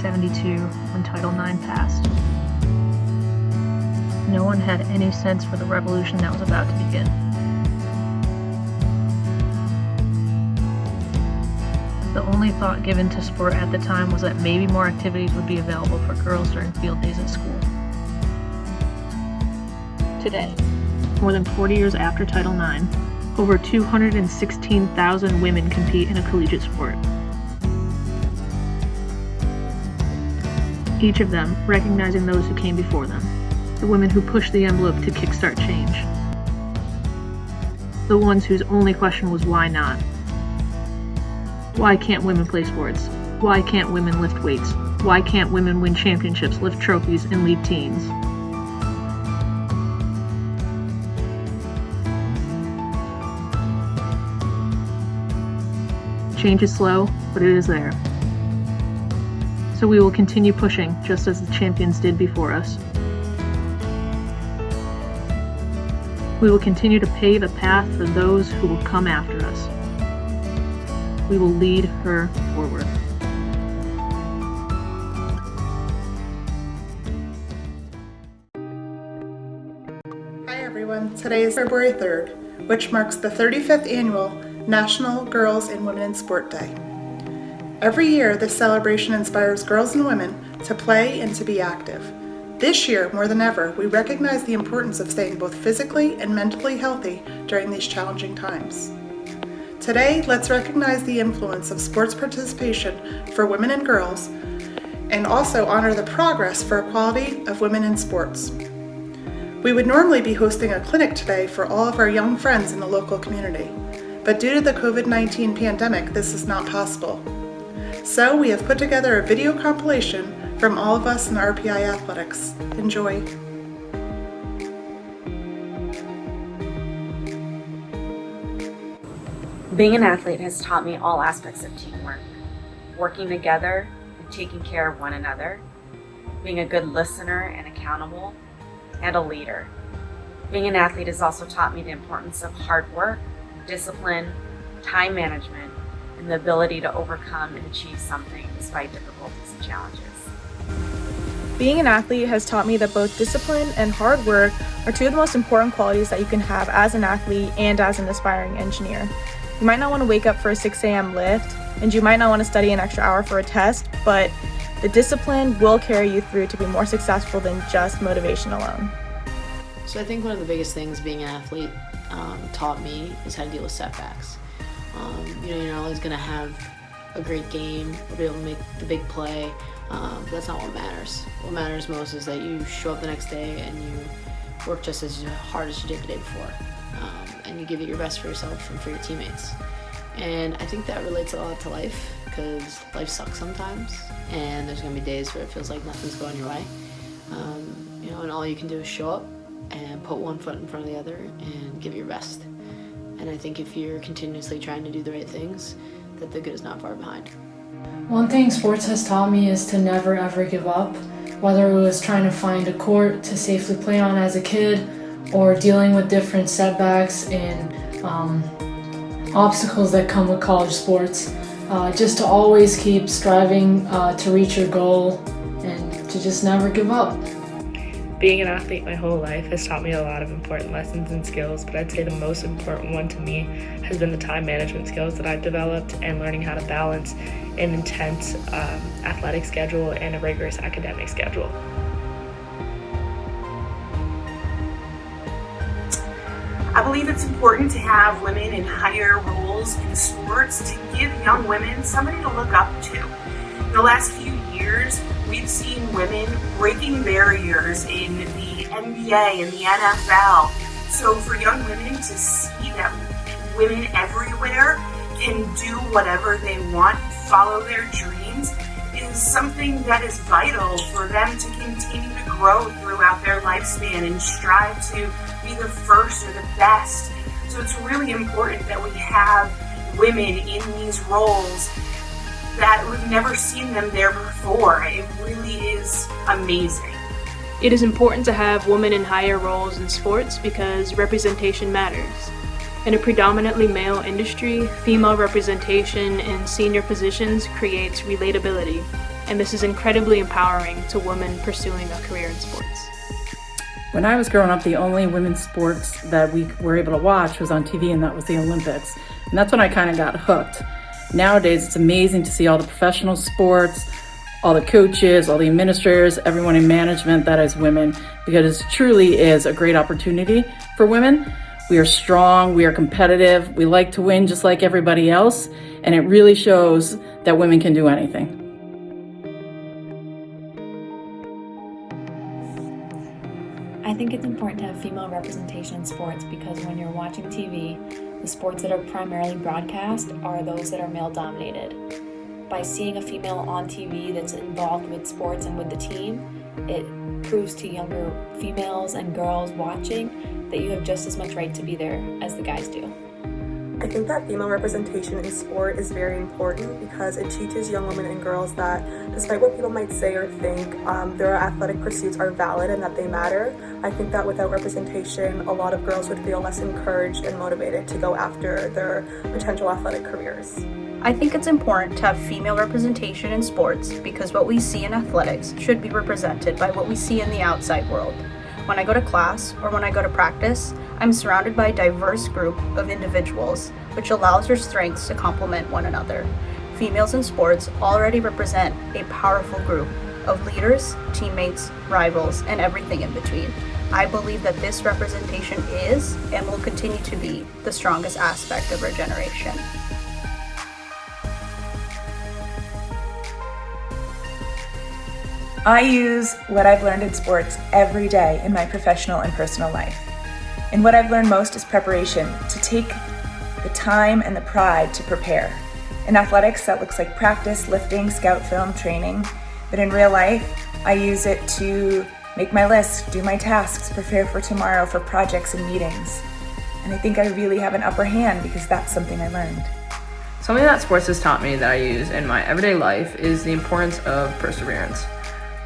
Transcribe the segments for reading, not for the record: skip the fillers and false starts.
1972 when Title IX passed. No one had any sense for the revolution that was about to begin. The only thought given to sport at the time was that maybe more activities would be available for girls during field days at school. Today, more than 40 years after Title IX, over 216,000 women compete in a collegiate sport. Each of them recognizing those who came before them, the women who pushed the envelope to kickstart change. The ones whose only question was why not? Why can't women play sports? Why can't women lift weights? Why can't women win championships, lift trophies, and lead teams? Change is slow, but it is there. So we will continue pushing, just as the champions did before us. We will continue to pave a path for those who will come after us. We will lead her forward. Hi everyone, today is February 3rd, which marks the 35th annual National Girls and Women in Sport Day. Every year, this celebration inspires girls and women to play and to be active. This year, more than ever, we recognize the importance of staying both physically and mentally healthy during these challenging times. Today, let's recognize the influence of sports participation for women and girls, and also honor the progress for equality of women in sports. We would normally be hosting a clinic today for all of our young friends in the local community, but due to the COVID-19 pandemic, this is not possible. So we have put together a video compilation from all of us in RPI Athletics. Enjoy. Being an athlete has taught me all aspects of teamwork, working together and taking care of one another, being a good listener and accountable, and a leader. Being an athlete has also taught me the importance of hard work, discipline, time management, and the ability to overcome and achieve something despite difficulties and challenges. Being an athlete has taught me that both discipline and hard work are two of the most important qualities that you can have as an athlete and as an aspiring engineer. You might not want to wake up for a 6 a.m. lift, and you might not want to study an extra hour for a test, but the discipline will carry you through to be more successful than just motivation alone. So I think one of the biggest things being an athlete taught me is how to deal with setbacks. You're not always going to have a great game or be able to make the big play, but that's not what matters. What matters most is that you show up the next day and you work just as hard as you did the day before, and you give it your best for yourself and for your teammates. And I think that relates a lot to life, because life sucks sometimes, and there's going to be days where it feels like nothing's going your way. And all you can do is show up and put one foot in front of the other and give your best. And I think if you're continuously trying to do the right things, that the good is not far behind. One thing sports has taught me is to never ever give up, whether it was trying to find a court to safely play on as a kid, or dealing with different setbacks and obstacles that come with college sports. Just to always keep striving to reach your goal and to just never give up. Being an athlete my whole life has taught me a lot of important lessons and skills, but I'd say the most important one to me has been the time management skills that I've developed and learning how to balance an intense athletic schedule and a rigorous academic schedule. I believe it's important to have women in higher roles in sports to give young women somebody to look up to. In the last few years, we've seen women breaking barriers in the NBA and the NFL. So for young women to see that women everywhere can do whatever they want, follow their dreams, is something that is vital for them to continue to grow throughout their lifespan and strive to be the first or the best. So it's really important that we have women in these roles that we've never seen them there before. It really is amazing. It is important to have women in higher roles in sports because representation matters. In a predominantly male industry, female representation in senior positions creates relatability. and this is incredibly empowering to women pursuing a career in sports. When I was growing up, the only women's sports that we were able to watch was on TV, and that was the Olympics. And that's when I kind of got hooked. Nowadays, it's amazing to see all the professional sports, all the coaches, all the administrators, everyone in management that is women, because it truly is a great opportunity for women. We are strong, we are competitive, we like to win just like everybody else, and it really shows that women can do anything. I think it's important to have female representation in sports because when you're watching TV, the sports that are primarily broadcast are those that are male-dominated. By seeing a female on TV that's involved with sports and with the team, it proves to younger females and girls watching that you have just as much right to be there as the guys do. I think that female representation in sport is very important because it teaches young women and girls that despite what people might say or think, their athletic pursuits are valid and that they matter. I think that without representation, a lot of girls would feel less encouraged and motivated to go after their potential athletic careers. I think it's important to have female representation in sports because what we see in athletics should be represented by what we see in the outside world. When I go to class or when I go to practice, I'm surrounded by a diverse group of individuals, which allows their strengths to complement one another. Females in sports already represent a powerful group of leaders, teammates, rivals, and everything in between. I believe that this representation is and will continue to be the strongest aspect of our generation. I use what I've learned in sports every day in my professional and personal life. And what I've learned most is preparation, to take the time and the pride to prepare. In athletics, that looks like practice, lifting, scout film, training. But in real life, I use it to make my list, do my tasks, prepare for tomorrow for projects and meetings. And I think I really have an upper hand because that's something I learned. Something that sports has taught me that I use in my everyday life is the importance of perseverance.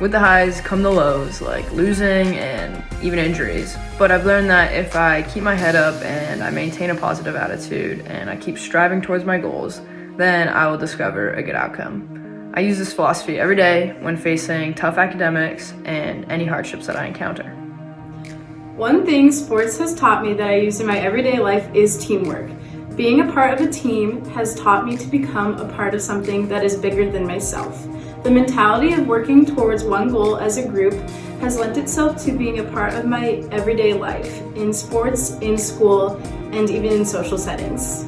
With the highs come the lows, like losing and even injuries. But I've learned that if I keep my head up and I maintain a positive attitude and I keep striving towards my goals, then I will discover a good outcome. I use this philosophy every day when facing tough academics and any hardships that I encounter. One thing sports has taught me that I use in my everyday life is teamwork. Being a part of a team has taught me to become a part of something that is bigger than myself. The mentality of working towards one goal as a group has lent itself to being a part of my everyday life, in sports, in school, and even in social settings.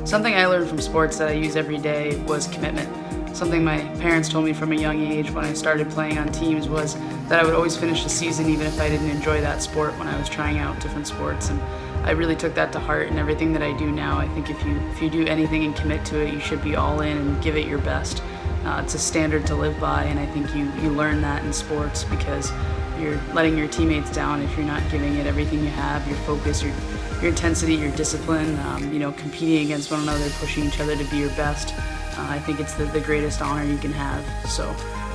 Something I learned from sports that I use every day was commitment. Something my parents told me from a young age when I started playing on teams was that I would always finish the season even if I didn't enjoy that sport when I was trying out different sports. And I really took that to heart in everything that I do now. I think if you do anything and commit to it, you should be all in and give it your best. It's a standard to live by, and I think you learn that in sports because you're letting your teammates down if you're not giving it everything you have, your focus, your intensity, your discipline, competing against one another, pushing each other to be your best. I think it's the greatest honor you can have. So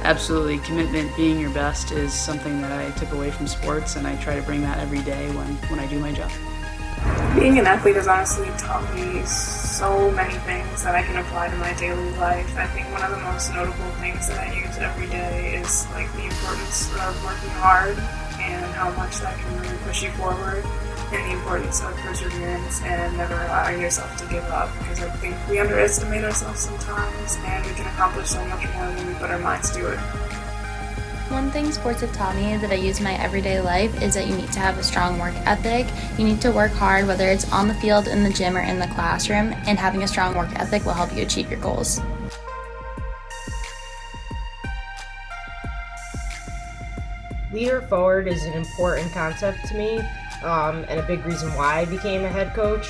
absolutely, commitment, being your best is something that I took away from sports, and I try to bring that every day when I do my job. Being an athlete has honestly taught me so many things that I can apply to my daily life. I think one of the most notable things that I use every day is like the importance of working hard and how much that can really push you forward, and the importance of perseverance and never allowing yourself to give up, because I think we underestimate ourselves sometimes and we can accomplish so much more when we put our minds to it. One thing sports have taught me that I use in my everyday life is that you need to have a strong work ethic. You need to work hard, whether it's on the field, in the gym, or in the classroom, and having a strong work ethic will help you achieve your goals. Leader forward is an important concept to me, and a big reason why I became a head coach.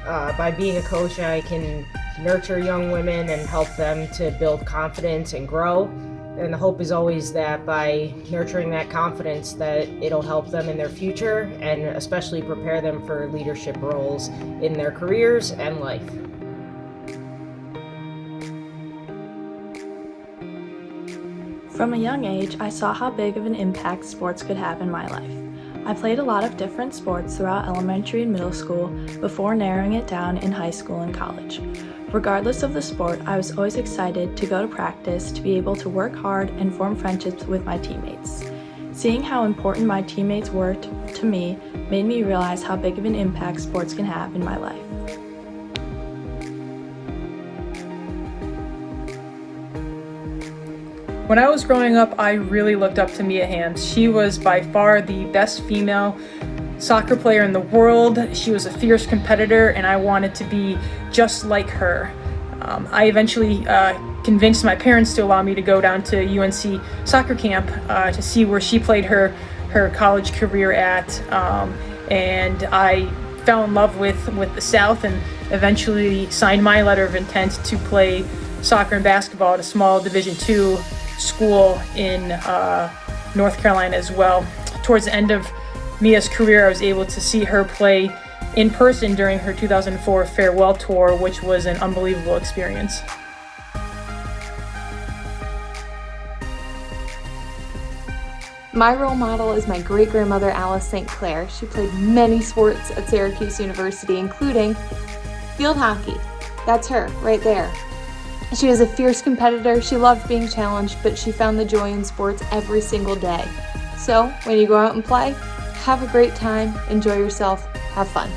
By being a coach, I can nurture young women and help them to build confidence and grow. And the hope is always that by nurturing that confidence that it'll help them in their future and especially prepare them for leadership roles in their careers and life. From a young age, I saw how big of an impact sports could have in my life. I played a lot of different sports throughout elementary and middle school before narrowing it down in high school and college. Regardless of the sport, I was always excited to go to practice, to be able to work hard and form friendships with my teammates. Seeing how important my teammates were to me made me realize how big of an impact sports can have in my life. When I was growing up, I really looked up to Mia Hamm. She was by far the best female soccer player in the world. She was a fierce competitor, and I wanted to be just like her. I eventually convinced my parents to allow me to go down to UNC soccer camp to see where she played her college career at, and I fell in love with the South and eventually signed my letter of intent to play soccer and basketball at a small Division II school in North Carolina as well. Towards the end of Mia's career, I was able to see her play in person during her 2004 farewell tour, which was an unbelievable experience. My role model is my great-grandmother, Alice St. Clair. She played many sports at Syracuse University, including field hockey. That's her, right there. She was a fierce competitor. She loved being challenged, but she found the joy in sports every single day. So, when you go out and play, have a great time, enjoy yourself, have fun.